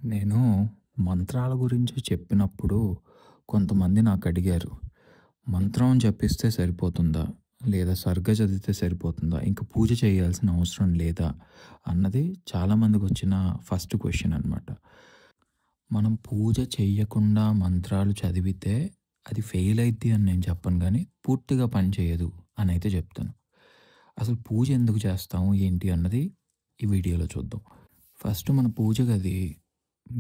నేను మంత్రాల గురించి చెప్పినప్పుడు కొంతమంది నాకు అడిగారు. మంత్రం జపిస్తే సరిపోతుందా? లేదా సర్గ చదివితే సరిపోతుందా? ఇంక పూజ చేయాల్సిన అవసరం లేదా? అన్నది చాలామందికొచ్చిన ఫస్ట్ క్వెషన్ అనమాట. మనం పూజ చెయ్యకుండా మంత్రాలు చదివితే అది ఫెయిల్ అయిద్ది అని నేను చెప్పను గానీ, పూర్తిగా పని చేయదు అనైతే చెప్తాను. అసలు పూజ ఎందుకు చేస్తాము? ఏంటి అన్నది ఈ వీడియోలో చూద్దాం. ఫస్ట్ మన పూజ గది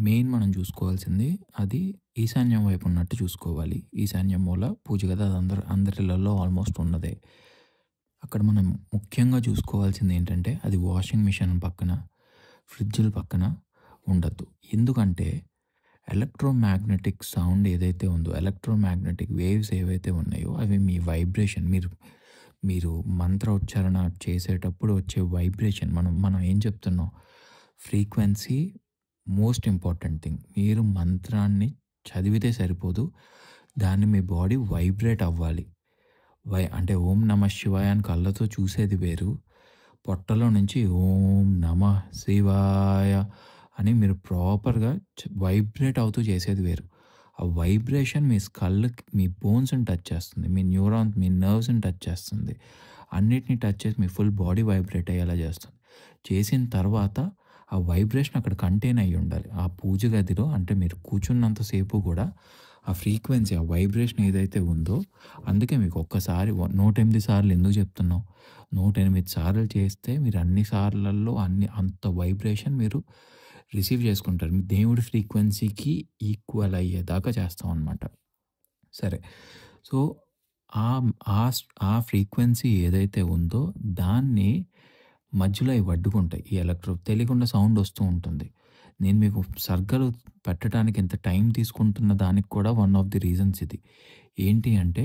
మెయిన్ మనం చూసుకోవాల్సింది అది ఈశాన్యం వైపు ఉన్నట్టు చూసుకోవాలి. ఈశాన్యం మూల పూజ గది అది అందరి ఇళ్లల్లో ఆల్మోస్ట్ ఉన్నదే. అక్కడ మనం ముఖ్యంగా చూసుకోవాల్సింది ఏంటంటే అది వాషింగ్ మిషన్ పక్కన, ఫ్రిడ్జ్‌ల పక్కన ఉండద్దు. ఎందుకంటే ఎలక్ట్రోమాగ్నెటిక్ సౌండ్ ఏదైతే ఉందో, ఎలక్ట్రోమాగ్నెటిక్ వేవ్స్ ఏవైతే ఉన్నాయో అవి మీ వైబ్రేషన్ మీరు మీరు మంత్రోచ్చారణ చేసేటప్పుడు వచ్చే వైబ్రేషన్ మనం మనం ఏం చెప్తున్నాం? Frequency most important thing. మీరు మంత్రాన్ని చదివితే సరిపోదు. దాన్ని మీ బాడీ వైబ్రేట్ అవ్వాలి. అంటే ఓం నమః శివాయ అని కళ్ళతో చూసేది వేరు. పొట్టలో నుంచి ఓం నమః శివాయ అని మీరు ప్రాపర్‌గా వైబ్రేట్ అవుతూ చేసేది వేరు. ఆ వైబ్రేషన్ మీ స్కల్‌కి మీ బోన్స్‌ని టచ్ చేస్తుంది. మీ న్యూరాన్, మీ నర్వ్స్‌ని టచ్ చేస్తుంది. అన్నిటిని టచ్ చేసి మీ ఫుల్ బాడీ వైబ్రేట్ అయ్యేలా చేస్తుంది. చేసిన తర్వాత ఆ వైబ్రేషన్ అక్కడ కంటైన్ అయ్యి ఉండాలి. ఆ పూజ గదిలో అంటే మీరు కూర్చున్నంత సేపు కూడా ఆ ఫ్రీక్వెన్సీ, ఆ వైబ్రేషన్ ఏదైతే ఉందో అందుకే మీకు ఒక్కసారి 108 సార్లు ఎందుకు చెప్తున్నాం? 108 సార్లు చేస్తే మీరు అన్ని సార్లల్లో అంత వైబ్రేషన్ మీరు రిసీవ్ చేసుకుంటారు. మీ దేవుడి ఫ్రీక్వెన్సీకి ఈక్వల్ అయ్యేదాకా చేస్తామనమాట. సరే. సో, ఆ ఫ్రీక్వెన్సీ ఏదైతే ఉందో దాన్ని మధ్యలో అవి అడ్డుకుంటాయి. ఈ తెలియకుండా సౌండ్ వస్తూ ఉంటుంది. నేను మీకు సర్గలు పెట్టడానికి ఇంత టైం తీసుకుంటున్న దానికి కూడా వన్ ఆఫ్ ది రీజన్స్ ఇది. ఏంటి అంటే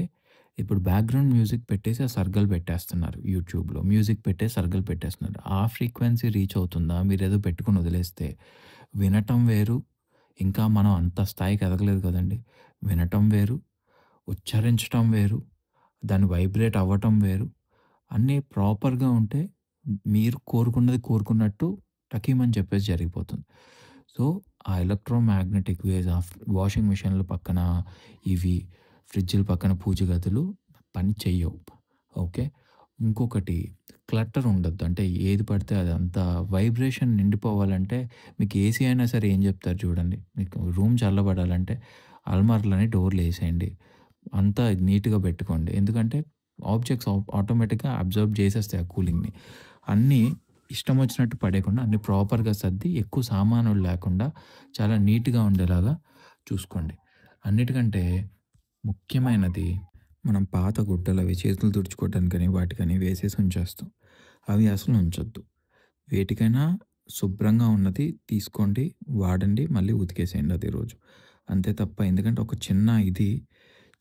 ఇప్పుడు బ్యాక్‌గ్రౌండ్ మ్యూజిక్ పెట్టేసి ఆ సర్గలు పెట్టేస్తున్నారు యూట్యూబ్‌లో. మ్యూజిక్ పెట్టేసి సర్గలు పెట్టేస్తున్నారు. ఆ ఫ్రీక్వెన్సీ రీచ్ అవుతుందా? మీరేదో పెట్టుకొని వదిలేస్తే. వినటం వేరు, ఇంకా మనం అంత స్థాయికి ఎదగలేదు కదండీ! వినటం వేరు, ఉచ్చరించటం వేరు, దాన్ని వైబ్రేట్ అవ్వటం వేరు. అన్నీ ప్రాపర్‌గా ఉంటే మీరు కోరుకున్నది కోరుకున్నట్టు టకీమని చెప్పేసి జరిగిపోతుంది. సో, ఆ ఎలక్ట్రోమాగ్నెటిక్ వేవ్స్ ఆఫ్ వాషింగ్ మిషన్‌ల పక్కన ఇవి, ఫ్రిడ్జ్‌ల పక్కన పూజ గదులు పని చెయ్యవు. ఓకే. ఇంకొకటి క్లటర్ ఉండొద్దు. అంటే ఏది పడితే అదంతా వైబ్రేషన్ నిండిపోవాలంటే మీకు ఏసీ అయినా సరే ఏం చెప్తారు చూడండి. మీకు రూమ్ చల్లబడాలంటే అల్మారాలని డోర్‌లేసేయండి. అంతా నీట్‌గా పెట్టుకోండి. ఎందుకంటే ఆబ్జెక్ట్స్ ఆటోమేటిక్‌గా అబ్జర్వ్ చేసేస్తాయి ఆ కూలింగ్‌ని. అన్నీ ఇష్టం వచ్చినట్టు పడేయకుండా అన్నీ ప్రాపర్‌గా సర్ది ఎక్కువ సామానులు లేకుండా చాలా నీట్‌గా ఉండేలాగా చూసుకోండి. అన్నిటికంటే ముఖ్యమైనది మనం పాత గుడ్డలు అవి చేతులు తుడుచుకోవడానికని వాటికని వేసేసి ఉంచేస్తాం. అవి అసలు ఉంచొద్దు. వేటికైనా శుభ్రంగా ఉన్నది తీసుకోండి, వాడండి, మళ్ళీ ఉతికేసేయండి అదే రోజు. అంతే తప్ప ఎందుకంటే ఒక చిన్న ఇది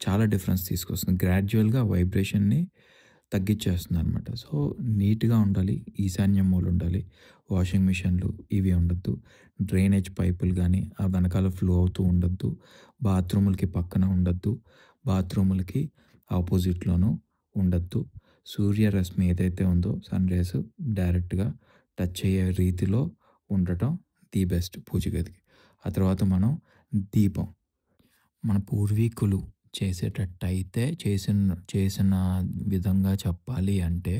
చాలా డిఫరెన్స్ తీసుకొస్తుంది. గ్రాడ్యుయల్‌గా వైబ్రేషన్‌ని తగ్గిచ్చేస్తుందనమాట. సో, నీట్‌గా ఉండాలి. ఈశాన్యం మూల ఉండాలి. వాషింగ్ మిషన్‌లు ఇవి ఉండొద్దు. డ్రైనేజ్ పైపులు గానీ, ఆ వెనకాల ఫ్లో అవుతూ ఉండొద్దు. బాత్రూములకి పక్కన ఉండొద్దు. బాత్రూములకి ఆపోజిట్‌లోనూ ఉండొద్దు. సూర్యరశ్మి ఏదైతే ఉందో సన్ రేస్ డైరెక్ట్‌గా టచ్ అయ్యే రీతిలో ఉండటం ది బెస్ట్ పూజ గదికి. ఆ తర్వాత మనం దీపం. మన పూర్వీకులు చేసేటట్టయితే చేసిన విధంగా చెప్పాలి అంటే,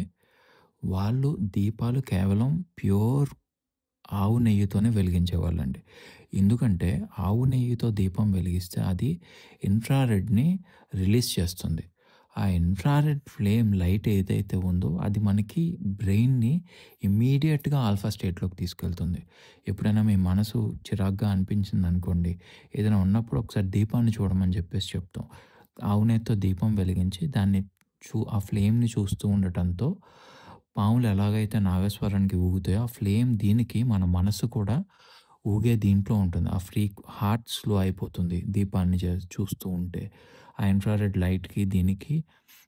వాళ్ళు దీపాలు కేవలం ప్యూర్ ఆవు నెయ్యితోనే వెలిగించేవాళ్ళండి. ఎందుకంటే, ఆవు నెయ్యితో దీపం వెలిగిస్తే అది ఇన్‌ఫ్రారెడ్‌ని రిలీజ్ చేస్తుంది. ఆ ఇన్‌ఫ్రారెడ్ ఫ్లేమ్ లైట్ ఏదైతే ఉందో అది మనకి బ్రెయిన్‌ని ఇమ్మీడియేట్‌గా ఆల్ఫా స్టేట్‌లోకి తీసుకెళ్తుంది. ఎప్పుడైనా మీ మనసు చిరాకుగా అనిపించిందనుకోండి, ఏదైనా ఉన్నప్పుడు ఒకసారి దీపాన్ని చూడమని చెప్పేసి చెప్తాం. ఆవు నెయ్యితో దీపం వెలిగించి దాన్ని ఆ ఫ్లేమ్‌ని చూస్తూ ఉండటంతో పాములు ఎలాగైతే నాగస్వరానికి ఊగుతాయో, ఆ ఫ్లేమ్ దీనికి మన మనసు కూడా ఊగే దీంట్లో ఉంటుంది. ఆ హార్ట్ స్లో అయిపోతుంది దీపాన్ని చూస్తూ ఉంటే. ఆ ఇన్‌ఫ్రారెడ్ లైట్‌కి దీనికి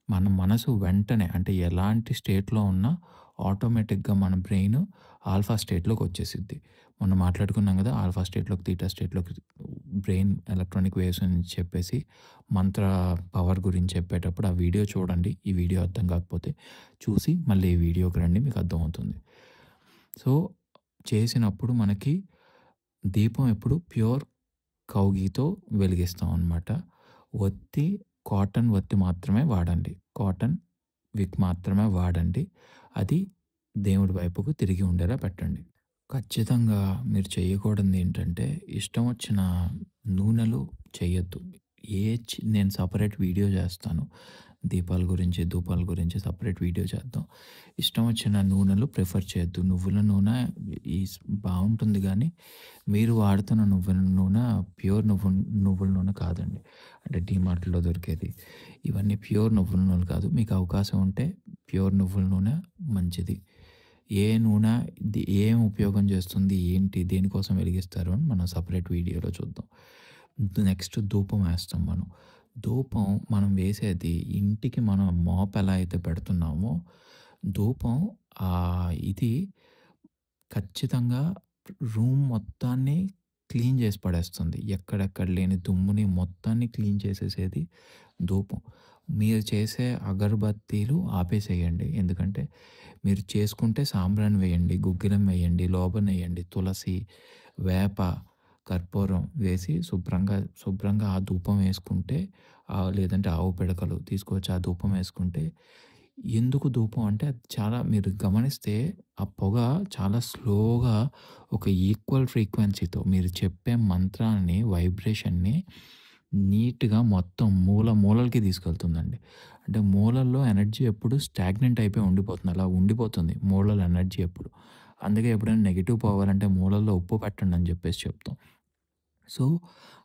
మన మనసు వెంటనే అంటే ఎలాంటి స్టేట్‌లో ఉన్నా ఆటోమేటిక్‌గా మన బ్రెయిన్ ఆల్ఫా స్టేట్‌లోకి వచ్చేసిద్ది. మొన్న మాట్లాడుకున్నాం కదా! ఆల్ఫా స్టేట్‌లోకి, తీటా స్టేట్‌లోకి బ్రెయిన్ ఎలక్ట్రానిక్ వేవ్స్ అని చెప్పేసి మంత్ర పవర్ గురించి చెప్పేటప్పుడు ఆ వీడియో చూడండి. ఈ వీడియో అర్థం కాకపోతే చూసి మళ్ళీ ఈ వీడియోకి రండి మీకు అర్థమవుతుంది. సో, చేసినప్పుడు మనకి దీపం ఎప్పుడు ప్యూర్ కౌ ఘీతో వెలిగిస్తాం అనమాట. ఒత్తి కాటన్ ఒత్తి మాత్రమే వాడండి. కాటన్ విక్ మాత్రమే వాడండి. అది దేవుడి వైపుకు తిరిగి ఉండేలా పెట్టండి. ఖచ్చితంగా మీరు చేయకూడనిది ఏంటంటే, ఇష్టం వచ్చిన నూనెలు చేయొద్దు. నేను సెపరేట్ వీడియో చేస్తాను. దీపాల గురించి, ధూపాల గురించి సెపరేట్ వీడియో చేద్దాం. ఇష్టం వచ్చిన నూనెలు ప్రిఫర్ చేయొద్దు. నువ్వుల నూనె బావుంటుంది గానీ, మీరు వాడుతున్న నువ్వుల నూనె ప్యూర్ నువ్వుల నూనె కాదండి. అంటే డీమార్ట్‌లో దొరికేది. ఇవన్నీ ప్యూర్ నువ్వుల నూనె కాదు. మీకు అవకాశం ఉంటే ప్యూర్ నువ్వుల నూనె మంచిది. ఏ నూనె ఏం ఉపయోగం చేస్తుంది, ఏంటి, దేనికోసం వెలిగిస్తారు అని మనం సెపరేట్ వీడియోలో చూద్దాం. నెక్స్ట్ ధూపం వేస్తాం మనం. ధూపం మనం వేసేది ఇంటికి మనం మోప్ ఎలా అయితే పెడుతున్నామో, ధూపం ఇది ఖచ్చితంగా రూమ్ మొత్తాన్ని క్లీన్ చేసి పడేస్తుంది. ఎక్కడెక్కడ లేని దుమ్ముని మొత్తాన్ని క్లీన్ చేసేసేది ధూపం. మీరు చేసే అగరబత్తీలు ఆపేసేయండి. ఎందుకంటే మీరు చేసుకుంటే సాంబ్రాణి వేయండి, గుగ్గిలం వేయండి, లోబన్ వేయండి, తులసి, వేప, కర్పూరం వేసి శుభ్రంగా ఆ ధూపం వేసుకుంటే లేదంటే ఆవు పిడకలు తీసుకొచ్చి ఆ ధూపం వేసుకుంటే, ఎందుకు ధూపం అంటే అది చాలా మీరు గమనిస్తే ఆ పొగ చాలా స్లోగా ఒక ఈక్వల్ ఫ్రీక్వెన్సీతో మీరు చెప్పే మంత్రాన్ని, వైబ్రేషన్‌ని నీట్‌గా మొత్తం మూలలకి తీసుకెళ్తుందండి. అంటే మూలల్లో ఎనర్జీ ఎప్పుడు స్టాగ్నెంట్ అయిపోయి ఉండిపోతుంది. అలా ఉండిపోతుంది మూలల ఎనర్జీ ఎప్పుడు. అందుకే ఎప్పుడైనా నెగెటివ్ పోవాలంటే మూలల్లో ఉప్పు పెట్టండి అని చెప్పేసి చెప్తాం. సో,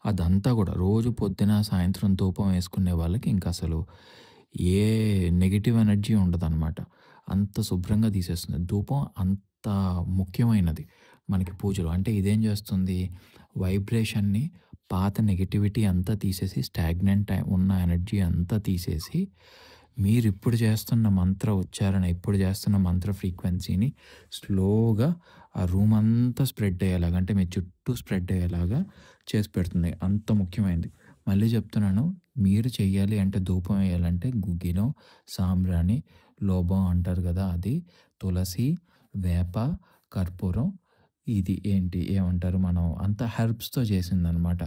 అదంతా గూడా రోజు పొద్దున, సాయంత్రం ధూపం వేసుకునే వాళ్ళకి ఇంక అసలు ఏ నెగెటివ్ ఎనర్జీ ఉండదనమాట. అంత శుభ్రంగా తీసేస్తుంది. ధూపం అంత ముఖ్యమైనది మనకి పూజలో. అంటే ఇదేం చేస్తుంది, వైబ్రేషన్‌ని, పాత నెగటివిటీ అంతా తీసేసి, స్టాగ్నెంట్ ఉన్న ఎనర్జీ అంతా తీసేసి, మీరిప్పుడు చేస్తున్న మంత్ర ఉచ్చారణ, ఇప్పుడు చేస్తున్న మంత్ర ఫ్రీక్వెన్సీని స్లోగా ఆ రూమ్ అంతా స్ప్రెడ్ అయ్యేలాగా, అంటే మీ చుట్టూ స్ప్రెడ్ అయ్యేలాగా చేసి పెడుతుంది. అంత ముఖ్యమైనది. మళ్ళీ చెప్తున్నాను, మీరు చెయ్యాలి అంటే ధూపం వేయాలంటే గుగ్గిలం, సాంబ్రాణి, లోబం అంటారు కదా అది, తులసి, వేప, కర్పూరం, ఇది ఏమంటారు మనం అంతా హెర్బ్స్‌తో చేసిందనమాట.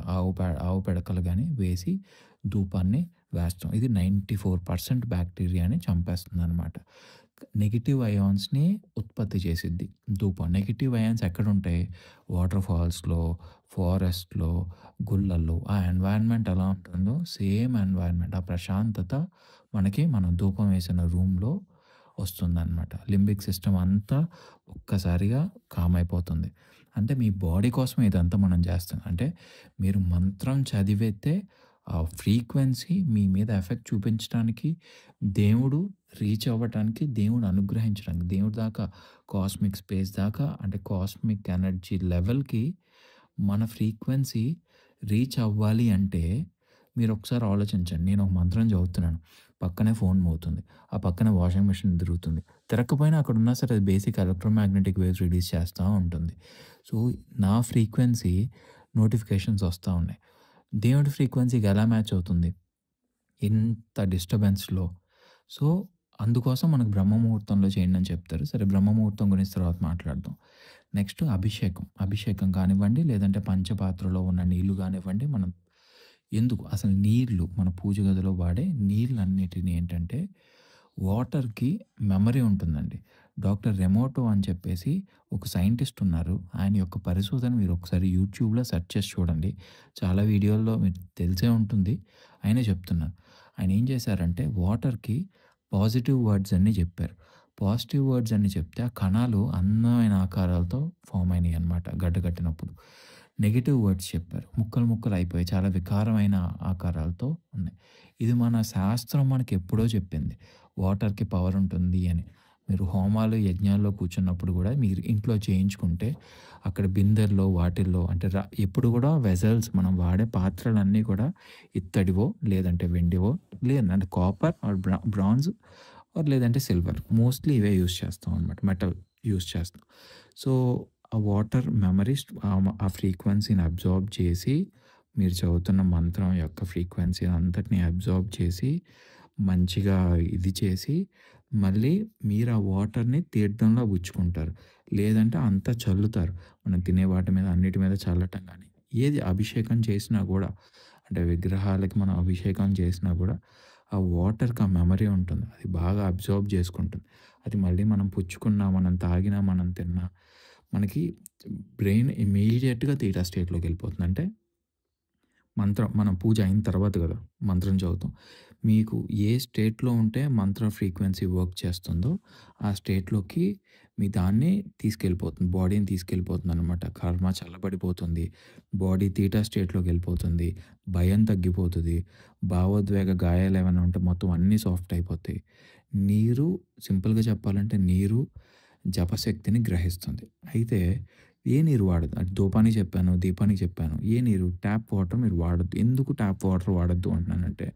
ఆవు పిడకలు గాని వేసి ధూపాన్ని వేస్తాం. ఇది 94% బ్యాక్టీరియాని చంపేస్తుందనమాట. నెగెటివ్ అయాన్స్‌ని ఉత్పత్తి చేసిద్ది ధూపం. నెగెటివ్ అయాన్స్ ఎక్కడుంటాయి? వాటర్ ఫాల్స్‌లో, ఫారెస్ట్‌లో, గుళ్ళల్లో. ఆ ఎన్వైర్న్‌మెంట్ ఎలా ఉంటుందో సేమ్ ఎన్వైర్న్‌మెంట్, ఆ ప్రశాంతత మనకి మనం ధూపం వేసిన రూమ్‌లో వస్తుందనమాట. లింబిక్ సిస్టమ్ అంతా ఒక్కసారిగా కామ్ అయిపోతుంది. అంటే మీ బాడీ కోసమే ఇదంతా మనం చేస్తున్నాం. అంటే మీరు మంత్రం చదివితే ఆ ఫ్రీక్వెన్సీ మీ మీద ఎఫెక్ట్ చూపించడానికి, దేవుడు రీచ్ అవ్వటానికి, దేవుడు అనుగ్రహించడానికి, దేవుడి దాకా కాస్మిక్ స్పేస్ దాకా, అంటే కాస్మిక్ ఎనర్జీ లెవెల్‌కి మన ఫ్రీక్వెన్సీ రీచ్ అవ్వాలి అంటే మీరు ఒకసారి ఆలోచించండి. నేను ఒక మంత్రం చదువుతున్నాను. పక్కనే ఫోన్ మోగుతుంది. ఆ పక్కన వాషింగ్ మెషిన్ తిరుగుతుంది. తిరగకపోయినా అక్కడ ఉన్నా సరే అది బేసిక్ ఎలక్ట్రోమాగ్నెటిక్ వేవ్స్ రిలీజ్ చేస్తా ఉంటుంది. సో, నా ఫ్రీక్వెన్సీ నోటిఫికేషన్స్ వస్తా ఉన్నాయి. దేవుడి ఫ్రీక్వెన్సీకి ఎలా మ్యాచ్ అవుతుంది? ఇంత డిస్టర్బెన్స్‌లో. సో, అందుకోసం మనకు బ్రహ్మ ముహూర్తంలో చేయండి అని చెప్తారు. సరే, బ్రహ్మ ముహూర్తం గురించి తర్వాత మాట్లాడదాం. నెక్స్ట్ అభిషేకం. అభిషేకం కానివ్వండి, లేదంటే పంచపాత్రలో ఉన్న నీళ్లు కానివ్వండి, మనం ఎందుకు అసలు నీళ్లు మన పూజ గదిలో వాడే నీళ్ళన్నిటిని ఏంటంటే, వాటర్‌కి మెమరీ ఉంటుందండి. డాక్టర్ రెమోటో అని చెప్పేసి ఒక సైంటిస్ట్ ఉన్నారు. ఆయన యొక్క పరిశోధన మీరు ఒకసారి యూట్యూబ్‌లో సెర్చ్ చేసి చూడండి. చాలా వీడియోల్లో మీకు తెలిసే ఉంటుంది. ఆయనే చెప్తున్నారు. ఆయన ఏం చేశారంటే వాటర్‌కి పాజిటివ్ వర్డ్స్ అన్నీ చెప్పారు. పాజిటివ్ వర్డ్స్ అన్నీ చెప్తే ఆ కణాలు అందమైన ఆకారాలతో ఫార్మ్ అయినాయి అన్నమాట గడ్డకట్టినప్పుడు. నెగెటివ్ వర్డ్స్ చెప్పారు. ముక్కలు ముక్కలు అయిపోయాయి. చాలా వికారమైన ఆకారాలతో ఉన్నాయి. ఇది మన శాస్త్రం మనకెప్పుడో చెప్పింది. వాటర్‌కి పవర్ ఉంటుంది అని. మీరు హోమాలు, యజ్ఞాల్లో కూర్చున్నప్పుడు గూడా మీరు ఇంట్లో చేయించుకుంటే అక్కడ బిందెల్లో, వాటిల్లో అంటే ఎప్పుడు గూడా వెసల్స్ మనం వాడే పాత్రలన్నీ కూడా ఇత్తడివో, లేదంటే వెండివో, లేదంటే కాపర్ ఆర్ బ్రాంజ్ ఆర్ లేదంటే సిల్వర్. మోస్ట్‌లీ ఇవే యూజ్ చేస్తాం అనమాట. మెటల్ యూజ్ చేస్తాం. సో, ఆ వాటర్ మెమరీస్ ఆ ఫ్రీక్వెన్సీని అబ్జార్బ్ చేసి, మీరు చదువుతున్న మంత్రం యొక్క ఫ్రీక్వెన్సీ అంతటిని అబ్జార్బ్ చేసి, మంచిగా ఇది చేసి, మళ్ళీ మీరు ఆ వాటర్‌ని తీర్థంలా పుచ్చుకుంటారు. లేదంటే అంతా చల్లుతారు. మనం తినే వాటి మీద అన్నిటి మీద చల్లటం గాని, ఏది అభిషేకం చేసినా గూడా అంటే విగ్రహాలకి మనం అభిషేకం చేసినా గూడా ఆ వాటర్‌కి ఆ మెమరీ ఉంటుంది. అది బాగా అబ్జార్బ్ చేసుకుంటుంది. అది మళ్ళీ మనం పుచ్చుకున్నా, మనం తాగినా, మనం తిన్నా మనకి బ్రెయిన్ ఇమ్మీడియేట్‌గా తీటా స్టేట్‌లోకెళ్ళిపోతుంది. అంటే మంత్రం మనం పూజ అయిన తర్వాత గదా! మంత్రం చదువుతాం. మీకు ఏ స్టేట్‌లో ఉంటే మంత్ర ఫ్రీక్వెన్సీ వర్క్ చేస్తుందో, ఆ స్టేట్‌లోకి మీ దాన్ని తీసుకెళ్ళిపోతుంది. బాడీని తీసుకెళ్ళిపోతుందనమాట. కర్మ చల్లబడిపోతుంది. Body theta స్టేట్‌లోకెళ్ళిపోతుంది. భయం తగ్గిపోతది. భావోద్వేగ గాయాలేమైనా ఉంటే మొత్తం అన్నీ సాఫ్ట్ అయిపోతాయి. నీరు సింపుల్‌గా చెప్పాలంటే నీరు జపశక్తిని గ్రహిస్తుంది. అయితే ఏ నీరు వాడొద్దు. అది ధూపానికి చెప్పాను, దీపానికి చెప్పాను. ఏ నీరు ట్యాప్ వాటర్ మీరు వాడొద్దు. ఎందుకు ట్యాప్ వాటర్ వాడొద్దు అంటున్నానంటే,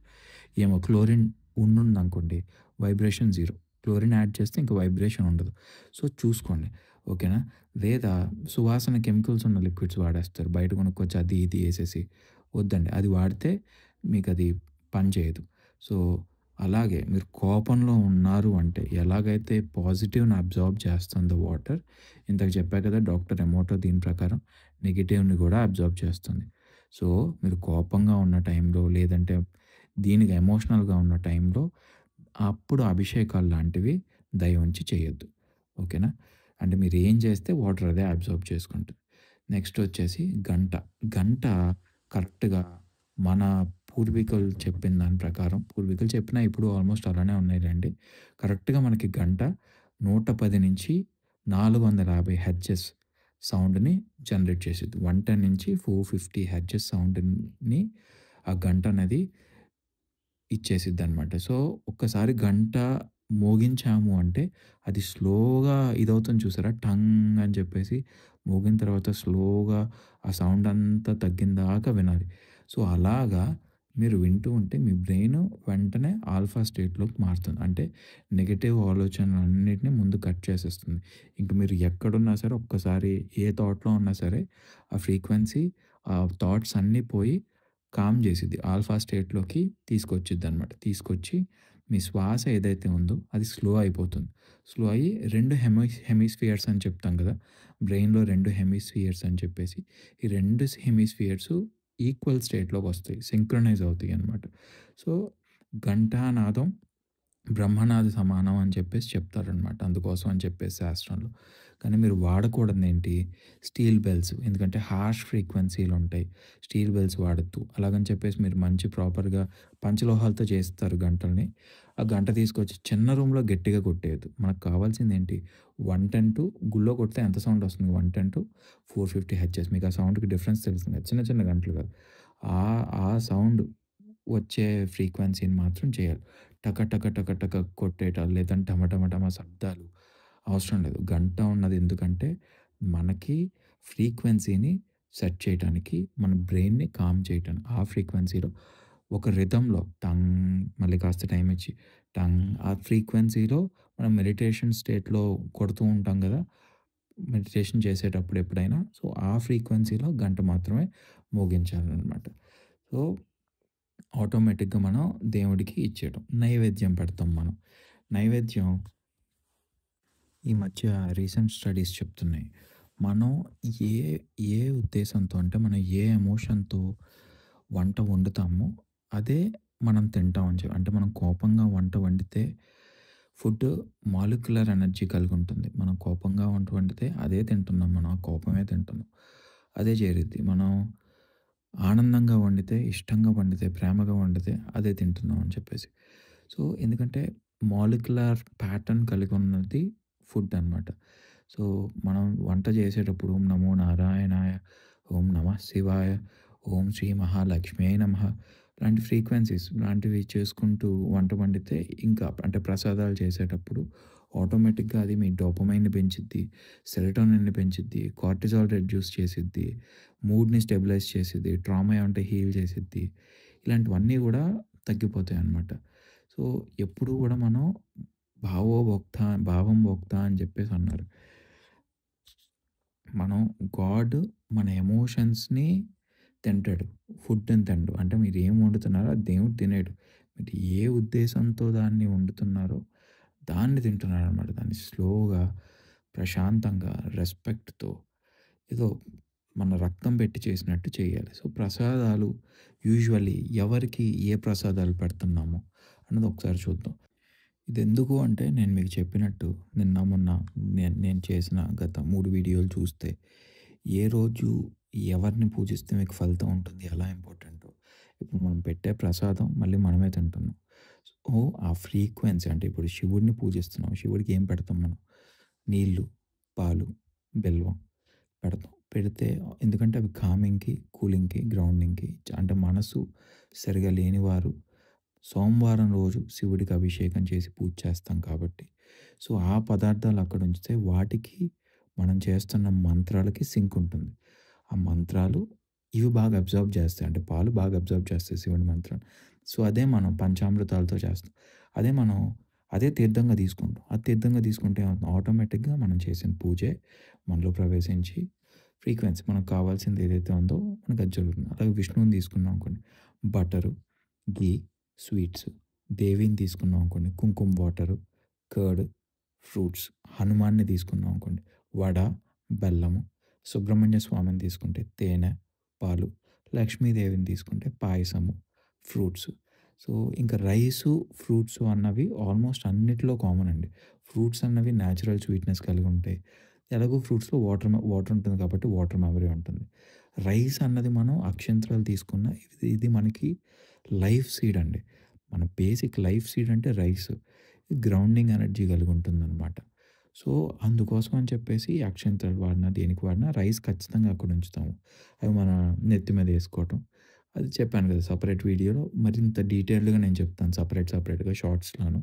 ఏమో క్లోరిన్ ఉండుందనుకోండి వైబ్రేషన్ జీరో. క్లోరిన్ యాడ్ చేస్తే ఇంక వైబ్రేషన్ ఉండదు. సో, చూసుకోండి. ఓకేనా? లేదా సువాసన కెమికల్స్ ఉన్న లిక్విడ్స్ వాడేస్తారు. బయట కొనుక్కొచ్చి అది ఇది ఏసేసి. వద్దండి. అది వాడితే మీకది పని చేయదు. సో, అలాగే మీరు కోపంలో ఉన్నారు అంటే ఎలాగైతే పాజిటివ్‌ని అబ్జార్బ్ చేస్తుందో వాటర్, ఇందాక చెప్పా కదా! డాక్టర్ ఎమోటో దీని ప్రకారం నెగెటివ్‌ని గూడా అబ్జార్బ్ చేస్తుంది. సో, మీరు కోపంగా ఉన్న టైంలో లేదంటే దీనికి ఎమోషనల్‌గా ఉన్న టైంలో అప్పుడు అభిషేకాలు లాంటివి దయ ఉంచి చేయొద్దు. ఓకేనా? అంటే మీరేం చేస్తే వాటర్ అదే అబ్జార్బ్ చేసుకుంటది. నెక్స్ట్ వచ్చేసి గంట. గంట కరెక్ట్‌గా మన పూర్వీకులు చెప్పిన దాని ప్రకారం పూర్వీకులు చెప్పినా ఇప్పుడు ఆల్మోస్ట్ అలానే ఉన్నాయిలెండి. కరెక్ట్‌గా మనకి గంట 110-450 హెర్ట్జ్ సౌండ్‌ని జనరేట్ చేసిద్ది. 110-450 హెర్ట్జ్ సౌండ్‌ని ఆ గంట అనేది ఇచ్చేసిద్దనమాట. సో, ఒక్కసారి గంట మోగించాము అంటే, అది స్లోగా ఇదవుతుంది చూసారా? టంగ్ అని చెప్పేసి మోగిన తర్వాత స్లోగా ఆ సౌండ్ అంతా తగ్గిందాకా వినాలి. సో, అలాగా మీరు వింటూ ఉంటే మీ బ్రెయిన్ వెంటనే ఆల్ఫా స్టేట్‌లోకి మారుతుంది. అంటే నెగెటివ్ ఆలోచనలన్నిటిని ముందు కట్ చేసేస్తుంది. ఇంక మీరు ఎక్కడున్నా సరే ఒక్కసారి ఏ థాట్‌లో ఉన్నా సరే ఆ ఫ్రీక్వెన్సీ, ఆ థాట్స్ అన్నీ పోయి కామ్ చేసిద్ది. ఆల్ఫా స్టేట్‌లోకి తీసుకొచ్చిద్దనమాట. తీసుకొచ్చి మీ శ్వాస ఏదైతే ఉందో అది స్లో అయిపోతుంది. స్లో అయ్యి 2 హెమిస్ఫియర్స్ అని చెప్తాం కదా! బ్రెయిన్‌లో 2 హెమిస్ఫియర్స్ అని చెప్పేసి, ఈ 2 హెమిస్ఫియర్స్ ఈక్వల్ స్టేట్‌లోకొస్తాయి. సింక్రొనైజ్ అవుతాయనమాట. సో, ఘంటానాదం బ్రహ్మనాద సమానం అని చెప్పేసి చెప్తారనమాట. అందుకోసం అని చెప్పేసి శాస్త్రంలో. కానీ మీరు వాడకూడనిదేంటి స్టీల్ బెల్స్. ఎందుకంటే హార్ష్ ఫ్రీక్వెన్సీలుంటాయి. స్టీల్ బెల్స్ వాడొద్దు. అలాగని చెప్పేసి మీరు మంచి ప్రాపర్‌గా పంచలోహాలతో చేస్తారు గంటల్ని. ఆ గంట తీసుకొచ్చి చిన్న రూమ్‌లో గట్టిగా కొట్టేయొద్దు. మనకు కావాల్సిందేంటి 110 గుళ్ళో కొడితే ఎంత సౌండ్ వస్తుంది 110-450 హెర్ట్జ్. మీకు ఆ సౌండ్‌కి డిఫరెన్స్ తెలుస్తుంది కదా! చిన్న చిన్న గంటలు కాదు. ఆ సౌండ్ వచ్చే ఫ్రీక్వెన్సీని మాత్రం చేయాలి. టక టక టక టక కొట్టేయటాలు లేదంటే ఢమ ఢమ ఢమ శబ్దాలు అవసరం లేదు. గంట ఉన్నది ఎందుకంటే మనకి ఫ్రీక్వెన్సీని సెట్ చేయటానికి, మన బ్రెయిన్‌ని కామ్ చేయటానికి. ఆ ఫ్రీక్వెన్సీలో ఒక రిథమ్‌లో టంగ్ మళ్ళీ కాస్త టైం ఇచ్చి టంగ్ ఆ ఫ్రీక్వెన్సీలో మనం మెడిటేషన్ స్టేట్‌లో కొడుతూ ఉంటాం గదా! మెడిటేషన్ చేసేటప్పుడు ఎప్పుడైనా. సో, ఆ ఫ్రీక్వెన్సీలో గంట మాత్రమే మోగించాలనమాట. సో, ఆటోమేటిక్‌గా మనం దేవుడికి ఇచ్చేయటం. నైవేద్యం పెడతాం మనం. నైవేద్యం ఈ మధ్య రీసెంట్ స్టడీస్ చెప్తున్నాయి. మనం ఏ ఏ ఉద్దేశంతో అంటే మనం ఏ ఎమోషన్‌తో వంట వండుతామో అదే మనం తింటాం అని అంటే మనం కోపంగా వంట వండితే ఫుడ్ మాలిక్యులర్ ఎనర్జీ కలిగి ఉంటుంది. మనం కోపంగా వంట వండితే అదే తింటున్నాం మనం. ఆ కోపమే తింటున్నాం. అదే చేరిద్ది. మనం ఆనందంగా వండితే, ఇష్టంగా వండితే, ప్రేమగా వండితే అదే తింటున్నాం అని చెప్పేసి. సో, ఎందుకంటే మాలిక్యులర్ ప్యాటర్న్ కలిగి ఉన్నది ఫుడ్ అనమాట. సో, మనం వంట చేసేటప్పుడు ఓం నమో నారాయణాయ, ఓం నమః శివాయ, ఓం శ్రీ మహాలక్ష్మ్యై నమః లాంటి ఫ్రీక్వెన్సీస్ లాంటివి చేసుకుంటూ వంట వండితే ఇంకా అంటే ప్రసాదాలు చేసేటప్పుడు ఆటోమేటిక్‌గా అది మీ డోపమైన్‌ని పెంచిద్ది, సెరోటోనిన్‌ని పెంచిద్ది, కార్టిజాల్ రెడ్యూస్ చేసిద్ది, మూడ్‌ని స్టెబిలైజ్ చేసిద్ది, ట్రామా ఉంటే హీల్ చేసిద్ది. ఇలాంటివన్నీ గూడా తగ్గిపోతాయన్నమాట. సో, ఎప్పుడూ గూడా మనం భావోభోక్త భావం భోక్త అని జెప్పేసి అన్నారు. మనం గాడ్ మన ఎమోషన్స్‌ని తింటాడు. ఫుడ్‌ని తినడు. అంటే మీరేం వండుతున్నారో అది దేవుడు తినేడు. మీరు ఏ ఉద్దేశంతో దాన్ని వండుతున్నారో దాన్ని తింటున్నాడనమాట. దాన్ని స్లోగా, ప్రశాంతంగా, రెస్పెక్ట్‌తో ఏదో మన రక్తం పెట్టి చేసినట్టు చేయాలి. సో, ప్రసాదాలు యూజువల్లీ ఎవరికి ఏ ప్రసాదాలు పెడుతున్నామో అన్నది ఒకసారి చూద్దాం. ఇదెందుకు అంటే నేను మీకు చెప్పినట్టు నిన్న, మొన్న నేను చేసిన గత 3 వీడియోలు చూస్తే ఏ రోజు ఎవరిని పూజిస్తే మీకు ఫలితం ఉంటుంది, ఎలా ఇంపార్టెంటో. ఇప్పుడు మనం పెట్టే ప్రసాదం మళ్ళీ మనమే తింటున్నాం. సో, ఆ ఫ్రీక్వెన్సీ అంటే ఇప్పుడు శివుడిని పూజిస్తున్నాం. శివుడికి ఏం పెడతాం మనం? నీళ్ళు, పాలు, బెల్లం పెడతాం. పెడితే ఎందుకంటే అవి కామింగ్‌కి, కూలింగ్‌కి, గ్రౌండింగ్‌కి అంటే మనసు సరిగా లేనివారు సోమవారం రోజు శివుడికి అభిషేకం చేసి పూజ చేస్తాం కాబట్టి, సో, ఆ పదార్థాలు అక్కడ ఉంచితే వాటికి మనం చేస్తున్న మంత్రాలకి సింక్ ఉంటుంది. ఆ మంత్రాలు ఇవి బాగా అబ్జార్బ్ చేస్తాయి. అంటే పాలు బాగా అబ్జార్బ్ చేస్తాయి శివుని మంత్రాన్ని. సో, అదే మనం పంచామృతాలతో చేస్తాం. అదే మనం అదే తీర్థంగా తీసుకుంటాం. అది తీర్థంగా తీసుకుంటే ఏమవుతుంది ఆటోమేటిక్‌గా మనం చేసిన పూజే మనలో ప్రవేశించి ఫ్రీక్వెన్సీ మనకు కావాల్సింది ఏదైతే ఉందో మనకు అది జరుగుతుంది. అలాగే విష్ణువుని తీసుకున్నాం అనుకోండి బటరు, ఘీ, స్వీట్స్. దేవిని తీసుకున్నాం అనుకోండి కుంకుమ వాటరు, కర్డ్, ఫ్రూట్స్. హనుమాన్‌ని తీసుకున్నాం అనుకోండి వడ, బెల్లము. సుబ్రహ్మణ్య స్వామిని తీసుకుంటే తేనె, పాలు. లక్ష్మీదేవిని తీసుకుంటే పాయసము, ఫ్రూట్స్. సో, ఇంకా రైసు, ఫ్రూట్సు అన్నవి ఆల్మోస్ట్ అన్నిట్లో కామన్ అండి. ఫ్రూట్స్ అన్నవి నేచురల్ స్వీట్‌నెస్ కలిగి ఉంటాయి. ఎలాగో ఫ్రూట్స్‌లో వాటర్ ఉంటుంది కాబట్టి వాటర్ మెమరీ ఉంటుంది. రైస్ అన్నది మనం అక్షంతరాలు తీసుకున్న ఇది మనకి లైఫ్ సీడ్ అండి. మన బేసిక్ లైఫ్ సీడ్ అంటే రైస్. గ్రౌండింగ్ ఎనర్జీ కలిగి ఉంటుందనమాట. సో, అందుకోసం అని చెప్పేసి అక్షంతలు వాడినా, దేనికి వాడినా రైస్ ఖచ్చితంగా అక్కడ ఉంచుతాము. అవి మన నెత్తి మీద ఏసుకోవటం. అది చెప్పాను కదా! సెపరేట్ వీడియోలో మరింత డీటెయిల్డ్‌గా నేను చెప్తాను. సెపరేట్‌గా షార్ట్స్‌లోను.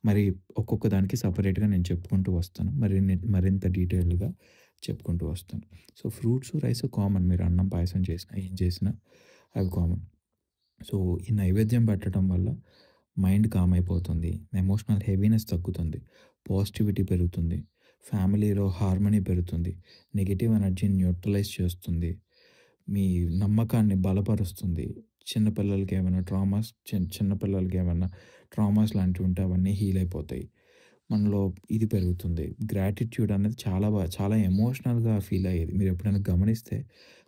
మరి ఒక్కొక్క దానికి సెపరేట్‌గా నేను చెప్పుకుంటూ వస్తాను. మరింత డీటెయిల్డ్‌గా చెప్పుకుంటూ వస్తాను. So, fruits, rice common. మీరు అన్నం, పాయసం చేసినా, ఏం చేసినా అవి కామన్. సో, ఈ నైవేద్యం పెట్టడం వల్ల మైండ్ కామ్ అయిపోతుంది. ఎమోషనల్ హెవీనెస్ తగ్గుతుంది. పాజిటివిటీ పెరుగుతుంది. ఫ్యామిలీలో హార్మనీ పెరుగుతుంది. నెగెటివ్ ఎనర్జీని న్యూట్రలైజ్ చేస్తుంది. మీ నమ్మకాన్ని బలపరుస్తుంది. చిన్న పిల్లలకి ఏమన్నా ట్రామాస్ లాంటివి ఉంటే అవన్నీ హీల్ అయిపోతాయి. మనలో ఇది పెరుగుతుంది. గ్రాటిట్యూడ్ అనేది చాలా ఎమోషనల్‌గా ఫీల్ అయ్యేది. మీరు ఎప్పుడైనా గమనిస్తే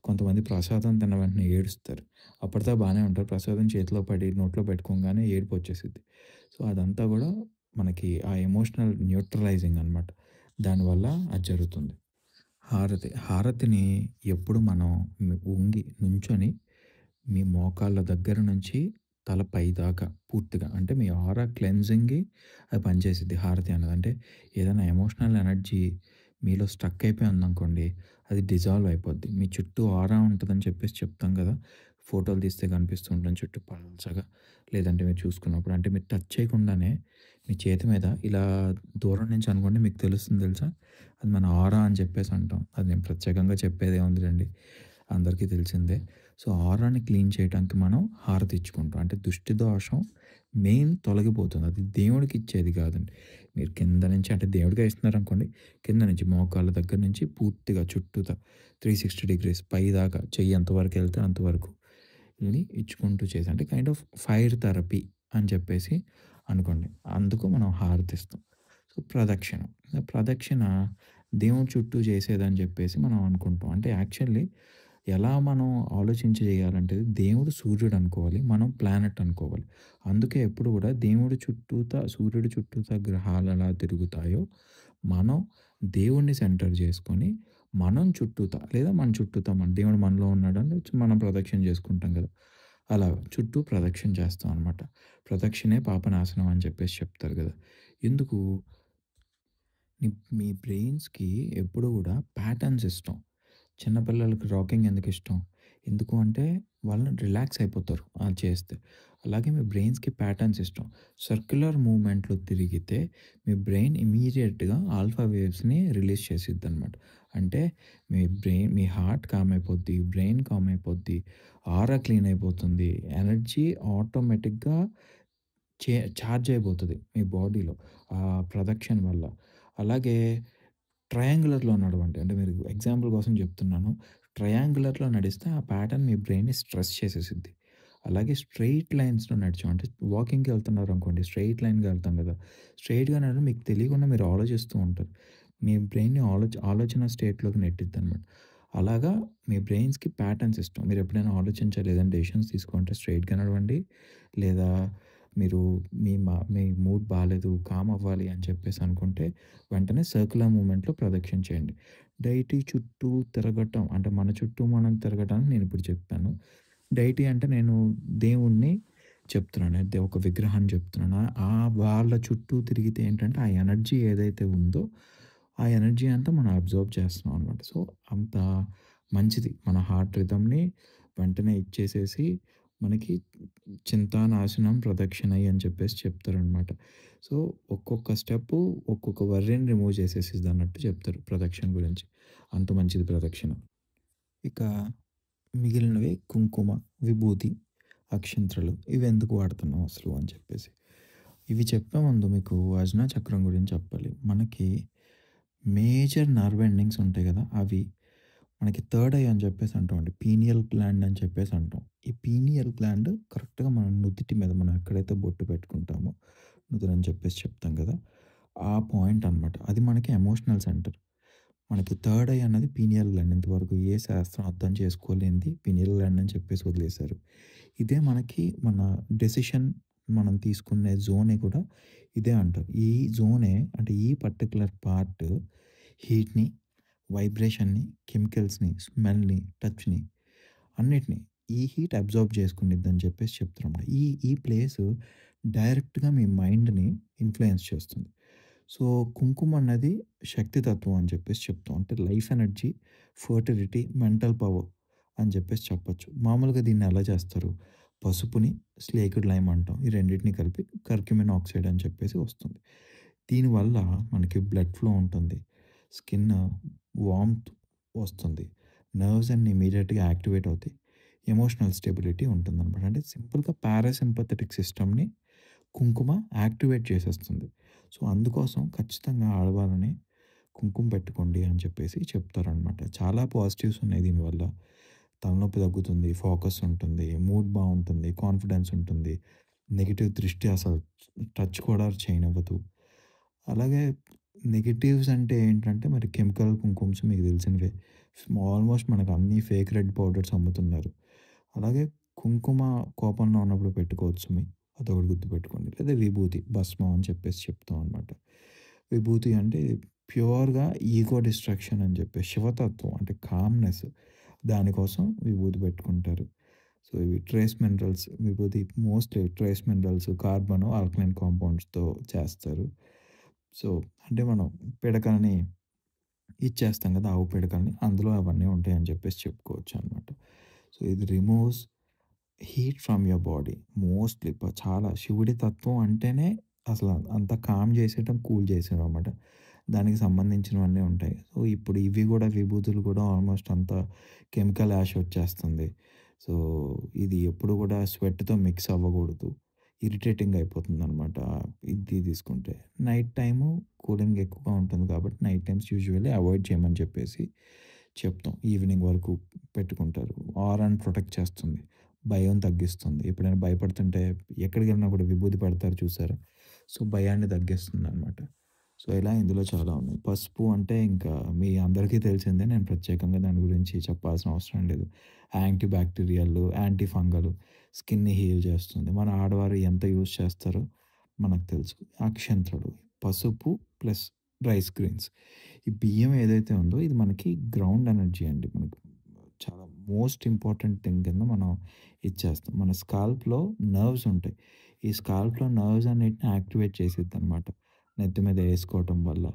కొంతమంది ప్రసాదం తిన్న వెంటనే ఏడుస్తారు. అప్పటిదాకా బానే ఉంటారు. ప్రసాదం చేతిలో పడి నోట్లో పెట్టుకోంగానే ఏడుపొచ్చేసిద్ది. సో, అదంతా గూడా మనకి ఆ ఎమోషనల్ న్యూట్రలైజింగ్ అనమాట. దానివల్ల అది జరుగుతుంది. హారతిని ఎప్పుడు మనం నుంచొని మీ మోకాళ్ళ దగ్గర నుంచి తల పైదాకా పూర్తిగా అంటే మీ ఆరా క్లెన్జింగ్‌కి అది పనిచేసిద్ది హారతి అన్నది. అంటే ఏదైనా ఎమోషనల్ ఎనర్జీ మీలో స్ట్రక్ అయిపోయి ఉందనుకోండి, అది డిజాల్వ్ అయిపోద్ది. మీ చుట్టూ ఆరా ఉంటదని చెప్పేసి చెప్తాం కదా! ఫోటోలు తీస్తే కనిపిస్తూ ఉంటుంది చుట్టూ పల్చగా. లేదంటే మీరు చూసుకున్నప్పుడు అంటే మీరు టచ్ చేయకుండానే మీ చేతి మీద ఇలా దూరం నుంచి అనుకోండి మీకు తెలుస్తుంది తెలుసా? అది మన ఆరా అని చెప్పేసి అంటాం. అది నేను ప్రత్యేకంగా చెప్పేదేముందిలెండి. అందరికీ తెలిసిందే. సో, ఆరాని క్లీన్ చేయటానికి మనం హారతి ఇచ్చుకుంటాం. అంటే దిష్టి దోషం మెయిన్ తొలగిపోతుంది. అది దేవుడికిచ్చేది కాదండి. మీరు కింద నుంచి అంటే దేవుడికే ఇస్తున్నారనుకోండి, కింద నుంచి మోకాళ్ళ దగ్గర నుంచి పూర్తిగా చుట్టూతా 360 డిగ్రీస్ పైదాకా చెయ్యి ఎంతవరకు ఎళ్తే అంతవరకు ఇది ఇచ్చుకుంటూ చేసి అంటే కైండ్ ఆఫ్ ఫైర్ థెరపీ అని చెప్పేసి అనుకోండి. అందుకు మనం హారతిస్తాం. సో, ప్రదక్షిణ. ప్రదక్షిణ దేవుడి చుట్టూ చేసేదని చెప్పేసి మనం అనుకుంటాం. అంటే యాక్చువల్లీ ఎలా మనం ఆలోచించి చేయాలంటే దేవుడు సూర్యుడు అనుకోవాలి. మనం ప్లానెట్ అనుకోవాలి. అందుకే ఎప్పుడు కూడా సూర్యుడి చుట్టూతా గ్రహాలు ఎలా తిరుగుతాయో, మనం దేవుడిని సెంటర్ చేసుకొని మనం చుట్టూతా లేదా మన చుట్టూతా దేవుడు మనలో ఉన్నాడని మనం ప్రదక్షిణ చేసుకుంటాం కదా! అలా చుట్టూ ప్రదక్షిణ చేస్తాం అనమాట. ప్రదక్షిణే పాపనాశనం అని చెప్పేసి చెప్తారు కదా! ఎందుకు? నీ మీ బ్రెయిన్స్‌కి ఎప్పుడు గూడా ప్యాటర్న్స్ ఇష్టం. చిన్న పిల్లలకి రాకింగ్ ఎందుకిష్టం? ఎందుకు అంటే వాళ్ళు రిలాక్స్ అయిపోతారు అది చేస్తే. అలాగే మీ బ్రెయిన్స్‌కి ప్యాటర్న్స్ ఇష్టం. సర్క్యులర్ మూవ్‌మెంట్‌లో తిరిగితే మీ బ్రెయిన్ ఇమ్మీడియేట్‌గా ఆల్ఫా వేవ్స్‌ని రిలీజ్ చేసిద్దనమాట. అంటే మీ హార్ట్ కామ్ అయిపోద్ది, బ్రెయిన్ కామ్ అయిపోద్ది, ఆరా క్లీన్ అయిపోతుంది. ఎనర్జీ ఆటోమేటిక్‌గా చార్జ్ అయిపోతది మీ బాడీలో ఆ ప్రదక్షిణ వల్ల. అలాగే ట్రయాంగులర్‌లో నడవండి. అంటే మీరు ఎగ్జాంపుల్ కోసం చెప్తున్నాను. ట్రయాంగులర్‌లో నడిస్తే ఆ ప్యాటర్న్ మీ బ్రెయిన్‌ని స్ట్రెస్ చేసేసిద్ది. అలాగే స్ట్రెయిట్ లైన్స్‌లో నడిచాం అంటే వాకింగ్‌కి వెళ్తున్నారనుకోండి స్ట్రెయిట్ లైన్‌గా వెళ్తాం కదా! స్ట్రెయిట్‌గా నడవడం మీకు తెలియకుండా మీరు ఆలోచిస్తూ ఉంటారు. మీ బ్రెయిన్‌ని ఆలోచన స్టేట్‌లోకి నెట్టిద్దనమాట. అలాగా మీ బ్రెయిన్స్‌కి ప్యాటర్న్స్ ఇష్టం. మీరెప్పుడైనా ఆలోచించాలి ఏదైనా డెసిషన్స్ తీసుకుంటే స్ట్రెయిట్‌గా నడవండి. లేదా మీరు మీ మూడ్ బాలేదు, కామ్ అవ్వాలి అని చెప్పేసి అనుకుంటే వెంటనే సర్క్యులర్ మూవ్‌మెంట్‌లో ప్రదక్షిణ చేయండి. డైటీ చుట్టూ తిరగటం అంటే మన చుట్టూ మనం తిరగటానికి నేనిప్పుడు చెప్పాను. డైటీ అంటే నేను దేవుడిని చెప్తున్నాను. అయితే ఒక విగ్రహాన్ని చెప్తున్నాను. వాళ్ళ చుట్టూ తిరిగితే ఏంటంటే ఆ ఎనర్జీ ఏదైతే ఉందో, ఆ ఎనర్జీ అంతా మనం అబ్జార్బ్ చేస్తున్నాం అనమాట. సో, అంత మంచిది. మన హార్ట్ రిథమ్‌ని వెంటనే ఇచ్చేసేసి మనకి చింతానాశనం ప్రదక్షిణయ్య అని చెప్పేసి చెప్తారనమాట. సో, ఒక్కొక్క స్టెప్పు ఒక్కొక్క వర్రీని రిమూవ్ చేసేసిద్దన్నట్టు చెప్తారు ప్రదక్షిణ గురించి. అంత మంచిది ప్రదక్షిణ. ఇక మిగిలినవి కుంకుమ, విభూతి, అక్షింతలు ఇవెందుకు వాడుతున్నాం అసలు అని చెప్పేసి. ఇవి చెప్పే ముందు మీకు అజనా చక్రం గురించి చెప్పాలి. మనకి మేజర్ నర్వ్ ఎండింగ్స్ ఉంటాయి గదా! అవి మనకి థర్డ్ ఐ అని చెప్పేసి అంటామండి. పీనియల్ గ్లాండ్ అని చెప్పేసి అంటాం. ఈ పీనియల్ గ్లాండ్ కరెక్ట్‌గా మన నుదిటి మీద మనం ఎక్కడైతే బొట్టు పెట్టుకుంటామో నుదురని చెప్పేసి చెప్తాం గదా! ఆ పాయింట్ అనమాట. అది మనకి ఎమోషనల్ సెంటర్. మనకి థర్డ్ ఐ అన్నది పీనియల్ గ్లాండ్. ఇంతవరకు ఏ శాస్త్రం అర్థం చేసుకోలేనిది పీనియల్ గ్లాండ్ అని చెప్పేసి వదిలేశారు. ఇదే మనకి మన డెసిషన్ మనం తీసుకునే జోనే కూడా ఇదే అంటారు. ఈ జోనే అంటే ఈ పర్టిక్యులర్ పార్ట్ హీట్‌ని, వైబ్రేషన్‌ని, కెమికల్స్‌ని, స్మెల్‌ని, టచ్‌ని అన్నిటిని ఈ హీట్ అబ్జార్బ్ చేసుకునిద్దని చెప్పేసి చెప్తున్నాం. ఈ ఈ ప్లేసు డైరెక్ట్‌గా మీ మైండ్‌ని ఇన్‌ఫ్లుయెన్స్ చేస్తుంది. సో, కుంకుమ అన్నది శక్తి తత్వం అని చెప్పేసి చెప్తాం. అంటే life energy, fertility, mental power అని చెప్పేసి చెప్పొచ్చు. మామూలుగా దీన్ని ఎలా చేస్తారు? పసుపుని స్లేక్డ్ లైమ్ అంటాం. ఈ రెండిటిని కలిపి కర్క్యుమిన్ ఆక్సైడ్ అని చెప్పేసి వస్తుంది. దీనివల్ల మనకి బ్లడ్ ఫ్లో ఉంటుంది. స్కిన్ వార్మ్త్ వస్తుంది. నర్వ్స్ అన్నీ ఇమ్మీడియేట్‌గా యాక్టివేట్ అవుతాయి. ఎమోషనల్ స్టెబిలిటీ ఉంటుందనమాట. అంటే సింపుల్‌గా పారాసింపథెటిక్ సిస్టమ్‌ని కుంకుమ యాక్టివేట్ చేసేస్తుంది. సో, అందుకోసం ఖచ్చితంగా ఆడవాళ్ళని కుంకుమ పెట్టుకోండి అని చెప్పేసి చెప్తారనమాట. చాలా పాజిటివ్స్ ఉన్నాయి దీనివల్ల. తలనొప్పి తగ్గుతుంది, ఫోకస్ ఉంటుంది, మూడ్ బావుంటుంది, కాన్ఫిడెన్స్ ఉంటుంది. నెగెటివ్ దృష్టి అసలు టచ్ కూడా చేయనివ్వదు. అలాగే నెగెటివ్స్ అంటే ఏంటంటే మరి కెమికల్ కుంకుమ్స్ మీకు తెలిసినవే. ఆల్మోస్ట్ మనకు అన్నీ ఫేక్ రెడ్ పౌడర్స్ అమ్ముతున్నారు. అలాగే కుంకుమ కోపంలో ఉన్నప్పుడు పెట్టుకోవచ్చు అదొకటి గుర్తుపెట్టుకోండి. లేదా విభూతి, భస్మం అని చెప్పేసి చెప్తాం అనమాట. విభూతి అంటే ప్యూర్‌గా ఈగో డిస్ట్రక్షన్ అని చెప్పేసి శివతత్వం అంటే కామ్‌నెస్ దానికోసం విభూతి పెట్టుకుంటారు. సో, ఇవి ట్రేస్ మినరల్స్ విభూతి mostly trace minerals, carbon, alkaline కాంపౌండ్స్‌తో చేస్తారు. సో, అంటే మనం పిడకలని ఇచ్చేస్తాం కదా! ఆవు పిడకలని అందులో అవన్నీ ఉంటాయని చెప్పేసి చెప్పుకోవచ్చనమాట. సో, ఇది removes heat from your body mostly చాలా శివుడి తత్వం అంటేనే అసల అంత కామ్ చేసేయటం, కూల్ చేసేయడం అనమాట. దానికి సంబంధించినవన్నీ ఉంటాయి. సో, ఇప్పుడు ఇవి గూడా విభూతులు కూడా ఆల్మోస్ట్ అంతా కెమికల్ యాష్ వచ్చేస్తుంది. సో, ఇది ఎప్పుడు కూడా స్వెట్‌తో మిక్స్ అవ్వకూడదు. ఇరిటేటింగ్ అయిపోతుందనమాట. ఇది తీసుకుంటే. నైట్ టైము కూలింగ్ ఎక్కువగా ఉంటుంది కాబట్టి నైట్ టైమ్స్ యూజువల్లీ అవాయిడ్ చేయమని చెప్పేసి చెప్తాం. ఈవినింగ్ వరకు పెట్టుకుంటారు. ఆరాని ప్రొటెక్ట్ చేస్తుంది. భయం తగ్గిస్తుంది. ఎప్పుడైనా భయపడుతుంటే ఎక్కడికెళ్ళినా కూడా విభూది పెడతారు చూసారా? సో, భయాన్ని తగ్గిస్తుందనమాట. సో, ఇలా ఇందులో చాలా ఉన్నాయి. పసుపు అంటే ఇంకా మీ అందరికీ తెలిసిందే. నేను ప్రత్యేకంగా దాని గురించి చెప్పాల్సిన అవసరం లేదు. యాంటీ బ్యాక్టీరియల్, యాంటీ ఫంగల్, స్కిన్‌ని హీల్ చేస్తుంది. మన ఆడవారు ఎంత యూజ్ చేస్తారో మనకు తెలుసు. అక్షంతలు, పసుపు ప్లస్ రైస్ గ్రెయిన్స్. ఈ బియ్యం ఏదైతే ఉందో ఇది మనకి గ్రౌండ్ ఎనర్జీ అండి. మనకు చాలా మోస్ట్ ఇంపార్టెంట్ థింగ్ కింద మనం ఇచ్చేస్తాం. మన స్కాల్ప్‌లో నర్వ్స్ ఉంటాయి. ఈ స్కాల్ప్‌లో నర్వ్స్ అన్నిటిని యాక్టివేట్ చేసిద్దనమాట. నెత్తి మీద ఏసుకోవటం వల్ల.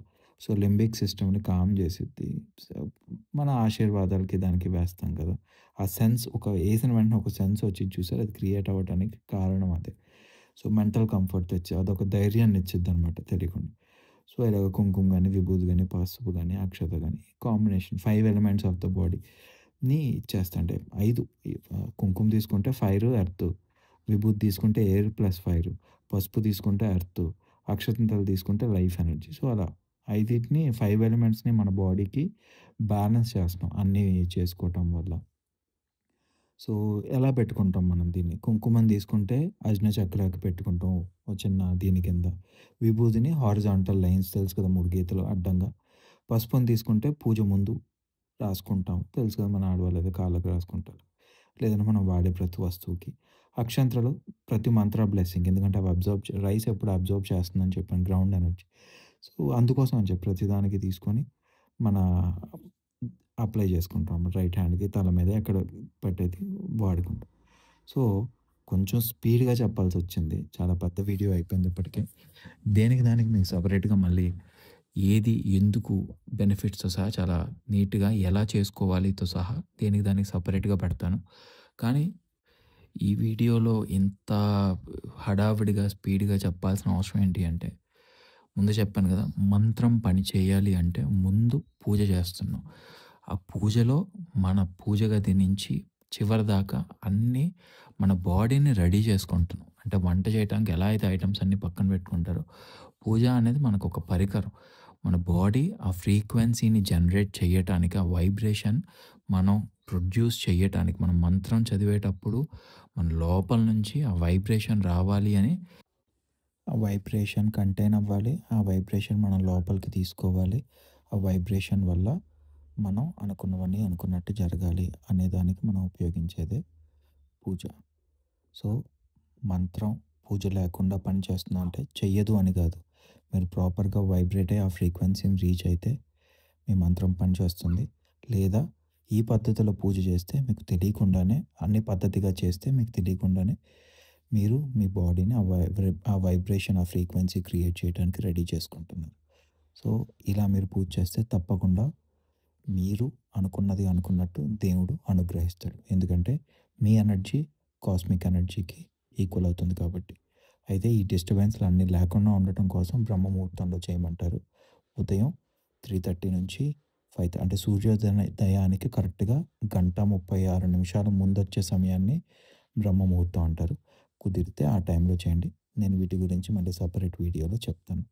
సో, లింబిక్ సిస్టమ్‌ని కామ్ చేసిద్ది. సో, మన ఆశీర్వాదాలకి దానికి వేస్తాం కదా! ఆ సెన్స్ ఏసిన వెంటనే ఒక సెన్స్ వచ్చిద్ది చూసారా? అది క్రియేట్ అవ్వటానికి కారణం అదే. సో, మెంటల్ కంఫర్ట్ తెచ్చి అదొక ధైర్యాన్ని ఇచ్చిద్దనమాట తెలియకుండా. సో, ఇలాగ కుంకుమ గాని, విభూది గాని, పసుపు గాని, అక్షత గాని కాంబినేషన్ 5 ఎలిమెంట్స్ ఆఫ్ ద బాడీని ఇచ్చేస్తా. అంటే 5 కుంకుమ తీసుకుంటే ఫైర్ ఎర్త్, విభూది తీసుకుంటే ఎయిర్ ప్లస్ ఫైర్, పసుపు తీసుకుంటే ఎర్త్, అక్షింతలు తీసుకుంటే లైఫ్ ఎనర్జీ. సో, అలా ఐదిటిని 5 ఎలిమెంట్స్‌ని మన బాడీకి బ్యాలెన్స్ చేస్తున్నాం అన్నీ చేసుకోవటం వల్ల. సో, ఎలా పెట్టుకుంటాం మనం దీన్ని? కుంకుమని తీసుకుంటే అజన చక్రాకి పెట్టుకుంటాం. ఓ చిన్న దీని కింద. విభూదిని హారిజాంటల్ లైన్స్ తెలుసు కదా! 3 గీతలు అడ్డంగా. పసుపుని తీసుకుంటే పూజ ముందు రాసుకుంటాం. తెలుసు కదా! మన ఆడవాళ్ళైతే కాళ్ళకి రాసుకుంటారు. లేదంటే మనం వాడే ప్రతి వస్తువుకి. అక్షంతలు ప్రతి మంత్ర బ్లెస్సింగ్. ఎందుకంటే అవి రైస్ ఎప్పుడు అబ్జార్బ్ చేస్తుందని చెప్పాను గ్రౌండ్ ఎనర్జీ. సో, అందుకోసం అని చెప్పి ప్రతిదానికి తీసుకొని మన అప్లై చేసుకుంటాం. రైట్ హ్యాండ్‌కి తల మీద ఎక్కడ పెట్టేది వాడుకుంటాం. సో, కొంచెం స్పీడ్‌గా చెప్పాల్సొచ్చింది. చాలా పెద్ద వీడియో అయిపోయింది ఇప్పటికే. దేనికి దానికి మీకు సెపరేట్‌గా మళ్ళీ ఏది, ఎందుకు బెనిఫిట్స్‌తో సహా చాలా నీట్‌గా ఎలా చేసుకోవాలితో సహా దేనికి దానికి సెపరేట్‌గా పెడతాను. కానీ ఈ వీడియోలో ఇంత హడావిడిగా, స్పీడ్‌గా చెప్పాల్సిన అవసరం ఏంటి అంటే, ముందు చెప్పాను గదా! మంత్రం పని చేయాలి అంటే ముందు పూజ చేస్తున్నాం. ఆ పూజలో మన పూజ గది నుంచి చివరి దాకా అన్నీ మన బాడీని రెడీ చేసుకుంటున్నాం. అంటే వంట చేయటానికి ఎలా అయితే ఐటెమ్స్ అన్నీ పక్కన పెట్టుకుంటారో, పూజ అనేది మనకొక పరికరం. మన బాడీ ఆ ఫ్రీక్వెన్సీని జనరేట్ చేయటానికి, ఆ వైబ్రేషన్ మనం ప్రొడ్యూస్ చెయ్యటానికి, మనం మంత్రం చదివేటప్పుడు మన లోపల నుంచి ఆ వైబ్రేషన్ రావాలి అని ఆ వైబ్రేషన్ కంటైన్ అవ్వాలి. ఆ వైబ్రేషన్ మనం లోపలికి తీసుకోవాలి. ఆ వైబ్రేషన్ వల్ల మనం అనుకున్నవన్నీ అనుకున్నట్టు జరగాలి అనే దానికి మనం ఉపయోగించేదే పూజ. సో, మంత్రం పూజ లేకుండా పని చేస్తుందా అంటే చెయ్యదు అని కాదు. మీరు ప్రాపర్‌గా వైబ్రేట్ అయ్యి ఆ ఫ్రీక్వెన్సీని రీచ్ అయితే మీ మంత్రం పనిచేస్తుంది. లేదా ఈ పద్ధతిలో పూజ చేస్తే మీకు తెలియకుండానే అన్ని పద్ధతిగా చేస్తే మీకు తెలియకుండానే మీరు మీ బాడీని ఆ వైబ్రేషన్, ఆ ఫ్రీక్వెన్సీ క్రియేట్ చేయడానికి రెడీ చేసుకుంటున్నారు. సో, ఇలా మీరు పూజ చేస్తే తప్పకుండా మీరు అనుకున్నది అనుకున్నట్టు దేవుడు అనుగ్రహిస్తాడు. ఎందుకంటే మీ ఎనర్జీ కాస్మిక్ ఎనర్జీకి ఈక్వల్ అవుతుంది కాబట్టి. అయితే ఈ డిస్టర్బెన్స్‌లు అన్నీ లేకుండా ఉండటం కోసం బ్రహ్మ ముహూర్తంలో చేయమంటారు. ఉదయం 3:30 నుంచి 5 అంటే దయానికి కరెక్ట్‌గా 1:36 నిమిషాల ముందొచ్చే సమయాన్ని బ్రహ్మ ముహూర్తం అంటారు. కుదిరితే ఆ టైంలో చేయండి. నేను వీటి గురించి మళ్ళీ సెపరేట్ వీడియోలో చెప్తాను.